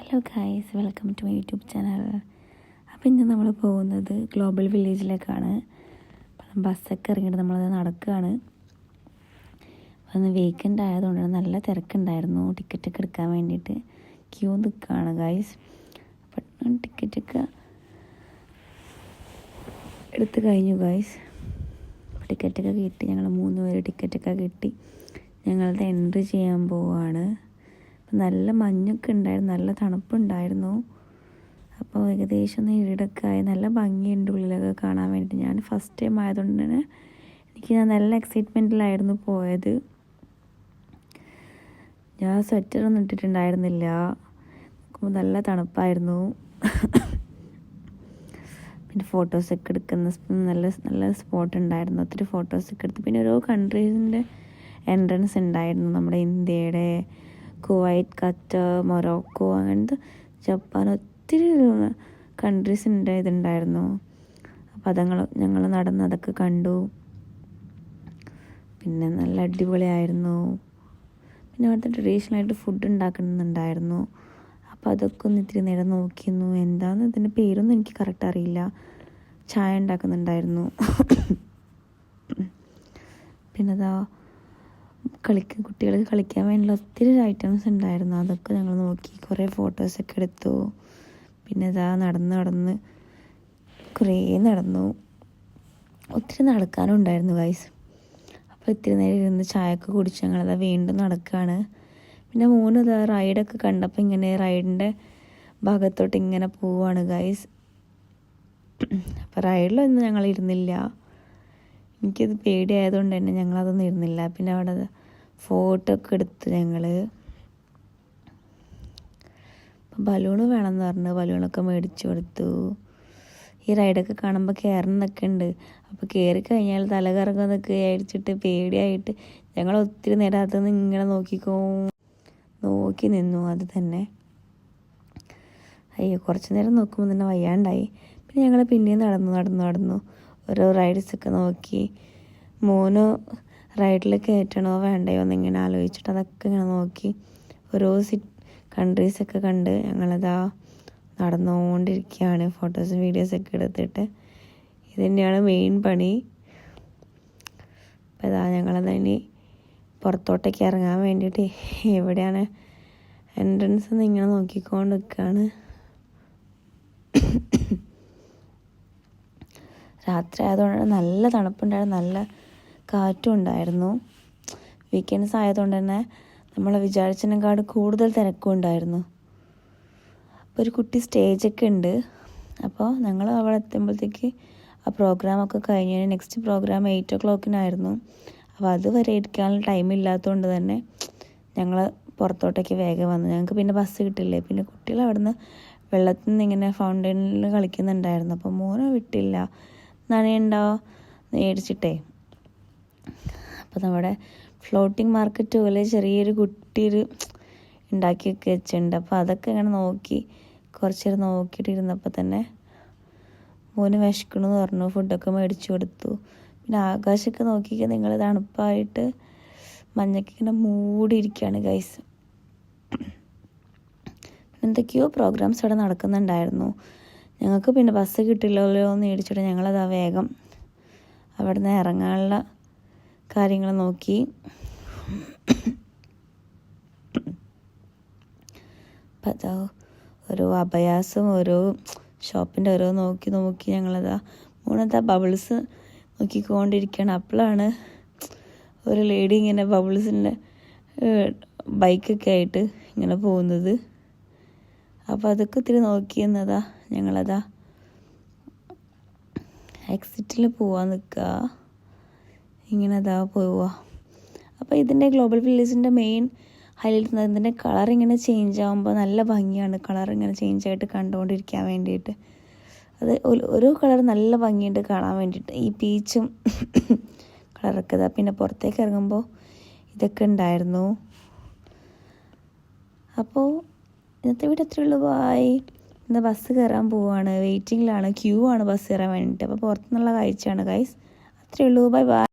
Hello guys, welcome to my YouTube channel. അപ്പോൾ ഇന്ന് നമ്മൾ പോകുന്നത് ഗ്ലോബൽ വില്ലേജിലേക്കാണ്. അപ്പം ബസ്സൊക്കെ ഇറങ്ങിയിട്ട് നമ്മളത് നടക്കുകയാണ്. അന്ന് വീക്കെൻഡ് ആയതുകൊണ്ട് നല്ല തിരക്കുണ്ടായിരുന്നു. ടിക്കറ്റൊക്കെ എടുക്കാൻ വേണ്ടിയിട്ട് ക്യൂ നിൽക്കുകയാണ് ഗൈസ്. അപ്പം ടിക്കറ്റൊക്കെ എടുത്ത് കഴിഞ്ഞു ഗൈസ്. ടിക്കറ്റൊക്കെ കിട്ടി, ഞങ്ങൾ 3 പേര് ടിക്കറ്റൊക്കെ കിട്ടി. ഞങ്ങളത് എൻട്രി ചെയ്യാൻ പോവുകയാണ്. നല്ല മഞ്ഞൊക്കെ ഉണ്ടായിരുന്നു, നല്ല തണുപ്പുണ്ടായിരുന്നു. അപ്പോൾ ഏകദേശം ഇരുടൊക്കെ ആയി, നല്ല ഭംഗിയുണ്ട് ഉള്ളിലൊക്കെ കാണാൻ വേണ്ടി. ഞാൻ ഫസ്റ്റ് ടൈം ആയതുകൊണ്ട് തന്നെ ഞാൻ നല്ല എക്സൈറ്റ്മെൻറ്റിലായിരുന്നു പോയത്. ഞാൻ സ്വെറ്ററൊന്നും ഇട്ടിട്ടുണ്ടായിരുന്നില്ല, നല്ല തണുപ്പായിരുന്നു. പിന്നെ ഫോട്ടോസൊക്കെ എടുക്കുന്ന നല്ല നല്ല സ്പോട്ട് ഉണ്ടായിരുന്നു. ഒത്തിരി ഫോട്ടോസൊക്കെ എടുത്തു. പിന്നെ ഓരോ കൺട്രീസിൻ്റെ എൻട്രൻസ് ഉണ്ടായിരുന്നു. നമ്മുടെ ഇന്ത്യയുടെ, കുവൈറ്റ്, ഖത്തർ, മൊറോക്കോ, അങ്ങനത്തെ ജപ്പാൻ, ഒത്തിരി കൺട്രീസിൻ്റെ ഇതുണ്ടായിരുന്നു. അപ്പോൾ ഞങ്ങൾ നടന്ന് അതൊക്കെ കണ്ടു. പിന്നെ നല്ല അടിപൊളിയായിരുന്നു. പിന്നെ അവിടുത്തെ ട്രഡീഷണലായിട്ട് ഫുഡ് ഉണ്ടാക്കുന്നുണ്ടായിരുന്നു. അപ്പോൾ അതൊക്കെ ഒന്ന് ഇത്തിരി നേരം നോക്കിയിരുന്നു. എന്താണെന്ന് ഇതിൻ്റെ പേരൊന്നും എനിക്ക് കറക്റ്റ് അറിയില്ല. ചായ ഉണ്ടാക്കുന്നുണ്ടായിരുന്നു. പിന്നെ കുട്ടികൾക്ക് കളിക്കാൻ വേണ്ടിയുള്ള ഒത്തിരി ഐറ്റംസ് ഉണ്ടായിരുന്നു. അതൊക്കെ ഞങ്ങൾ നോക്കി, കുറേ ഫോട്ടോസൊക്കെ എടുത്തു. പിന്നെ നടന്ന് കുറേ നടന്നു. ഒത്തിരി നടക്കാനും ഉണ്ടായിരുന്നു ഗൈസ്. അപ്പോൾ ഇത്തിരി നേരം ഇരുന്ന് ചായയൊക്കെ കുടിച്ച് ഞങ്ങളത് വീണ്ടും നടക്കുകയാണ്. പിന്നെ റൈഡൊക്കെ കണ്ടപ്പോൾ ഇങ്ങനെ റൈഡിൻ്റെ ഭാഗത്തോട്ട് ഇങ്ങനെ പോവുകയാണ് ഗൈസ്. അപ്പോൾ റൈഡിലൊന്നും ഞങ്ങൾ ഇരുന്നില്ല, എനിക്കത് പേടിയായതുകൊണ്ട് തന്നെ ഞങ്ങളതൊന്നും ഇരുന്നില്ല. പിന്നെ അവിടെ ഫോട്ടോ ഒക്കെ എടുത്തു ഞങ്ങൾ. ബലൂണ് വേണമെന്ന് പറഞ്ഞു, ബലൂണൊക്കെ മേടിച്ചു കൊടുത്തു. ഈ റൈഡൊക്കെ കാണുമ്പോൾ കയറണമെന്നൊക്കെ ഉണ്ട്. അപ്പോൾ കയറി കഴിഞ്ഞാൽ തല കറങ്ങുമെന്നൊക്കെ വിചാരിച്ചിട്ട് പേടിയായിട്ട് ഞങ്ങൾ ഒത്തിരി നേരം അതൊന്ന് ഇങ്ങനെ നോക്കി നിന്നു. അത് തന്നെ അയ്യോ, കുറച്ച് നേരം നോക്കുമ്പോൾ തന്നെ വയ്യാണ്ടായി. പിന്നെ ഞങ്ങൾ പിന്നെയും നടന്നു ഓരോ റൈഡ്സൊക്കെ നോക്കി. റൈഡിൽ കയറ്റണോ വേണ്ടയോ എന്നിങ്ങനെ ആലോചിച്ചിട്ട് അതൊക്കെ ഇങ്ങനെ നോക്കി. ഓരോ കൺട്രീസൊക്കെ കണ്ട് നടന്നുകൊണ്ടിരിക്കുകയാണ്. ഫോട്ടോസും വീഡിയോസൊക്കെ എടുത്തിട്ട് ഇത് തന്നെയാണ് മെയിൻ പണി. അപ്പോൾ ഞങ്ങളതിനി പുറത്തോട്ടേക്ക് ഇറങ്ങാൻ വേണ്ടിയിട്ട് എവിടെയാണ് എൻട്രൻസ് എന്ന് ഇങ്ങനെ നോക്കിക്കൊണ്ട് നിൽക്കുകയാണ്. രാത്രി ആയതുകൊണ്ട് നല്ല തണുപ്പുണ്ടായിരുന്നു, നല്ല കാറ്റും ഉണ്ടായിരുന്നു. വീക്കെൻഡ്സ് ആയതുകൊണ്ട് തന്നെ നമ്മൾ വിചാരിച്ചതിനേക്കാൾ കൂടുതൽ തിരക്കും ഉണ്ടായിരുന്നു. അപ്പോൾ ഒരു കുട്ടി സ്റ്റേജൊക്കെ ഉണ്ട്. അപ്പോൾ ഞങ്ങൾ അവിടെ എത്തുമ്പോഴത്തേക്ക് ആ പ്രോഗ്രാമൊക്കെ കഴിഞ്ഞ് നെക്സ്റ്റ് പ്രോഗ്രാം 8 o'clock അപ്പോൾ അതുവരെ ഇരിക്കാനുള്ള ടൈം ഇല്ലാത്തതുകൊണ്ട് തന്നെ ഞങ്ങൾ പുറത്തോട്ടേക്ക് വേഗം വന്നു. ഞങ്ങൾക്ക് പിന്നെ ബസ് കിട്ടില്ലേ. പിന്നെ കുട്ടികൾ അവിടെ നിന്ന് വെള്ളത്തിൽ നിന്ന് ഇങ്ങനെ ഫൗണ്ടൈനിൽ കളിക്കുന്നുണ്ടായിരുന്നു. അപ്പോൾ മോനെ വിട്ടില്ല, നനയുണ്ടോ മേടിച്ചിട്ടേ. അപ്പോൾ നമ്മുടെ ഫ്ലോട്ടിംഗ് മാർക്കറ്റ് പോലെ ചെറിയൊരു കുട്ടിയൊരു ഉണ്ടാക്കിയൊക്കെ വെച്ചിട്ടുണ്ട്. അപ്പോൾ അതൊക്കെ ഇങ്ങനെ നോക്കി കുറച്ച് നേരം നോക്കിയിട്ടിരുന്നപ്പോൾ തന്നെ മോന് വിശക്കണമെന്ന് പറഞ്ഞു. ഫുഡൊക്കെ മേടിച്ചു കൊടുത്തു. പിന്നെ ആകാശമൊക്കെ നോക്കിയൊക്കെ നിങ്ങൾ തണുപ്പായിട്ട് മഞ്ഞൊക്കെ ഇങ്ങനെ മൂടിയിരിക്കുകയാണ് ഗൈസ്. എന്തൊക്കെയോ പ്രോഗ്രാംസ് അവിടെ നടക്കുന്നുണ്ടായിരുന്നു. ഞങ്ങൾക്ക് പിന്നെ ബസ് കിട്ടില്ലല്ലോ എന്ന് മേടിച്ചിട്ട് ഞങ്ങളത് വേഗം അവിടെ നിന്ന് ഇറങ്ങാനുള്ള കാര്യങ്ങൾ നോക്കി. അപ്പം ഓരോ അഭയാസം, ഓരോ ഷോപ്പിൻ്റെ ഓരോ നോക്കി ഞങ്ങളതാ ബബിൾസ് നോക്കിക്കൊണ്ടിരിക്കുകയാണ്. അപ്പോഴാണ് ഒരു ലേഡി ഇങ്ങനെ ബബിൾസിൻ്റെ ബൈക്കൊക്കെ ആയിട്ട് ഇങ്ങനെ പോകുന്നത്. അപ്പോൾ അതൊക്കെ ഇത്തിരി നോക്കി ഞങ്ങളതാ എക്സിറ്റിൽ പോവാൻ നിൽക്കുക, ഇങ്ങനെ പോവുക. അപ്പോൾ ഇതിൻ്റെ ഗ്ലോബൽ വില്ലേജിൻ്റെ മെയിൻ ഹൈലൈറ്റ് ഇതിൻ്റെ കളർ ഇങ്ങനെ ചേഞ്ച് ആകുമ്പോൾ നല്ല ഭംഗിയാണ്. കളർ ഇങ്ങനെ ചേഞ്ച് ആയിട്ട് കണ്ടുകൊണ്ടിരിക്കാൻ വേണ്ടിയിട്ട് അത് ഓരോ കളർ നല്ല ഭംഗിയുണ്ട് കാണാൻ വേണ്ടിയിട്ട്. ഈ പീച്ചും കളറൊക്കെ പിന്നെ പുറത്തേക്ക് ഇറങ്ങുമ്പോൾ ഇതൊക്കെ ഉണ്ടായിരുന്നു. അപ്പോൾ ഇന്നത്തെ വീഡിയോ അത്രയേ ഉള്ളൂ. ബായ്. ഇന്ന് ബസ് കയറാൻ പോവുകയാണ്, വെയിറ്റിങ്ങിലാണ്, ക്യൂ ആണ് ബസ് കയറാൻ വേണ്ടിയിട്ട്. അപ്പോൾ പുറത്തുനിന്നുള്ള കാഴ്ചയാണ് ഗൈസ്. അത്രയേ ഉള്ളൂ. ബൈ.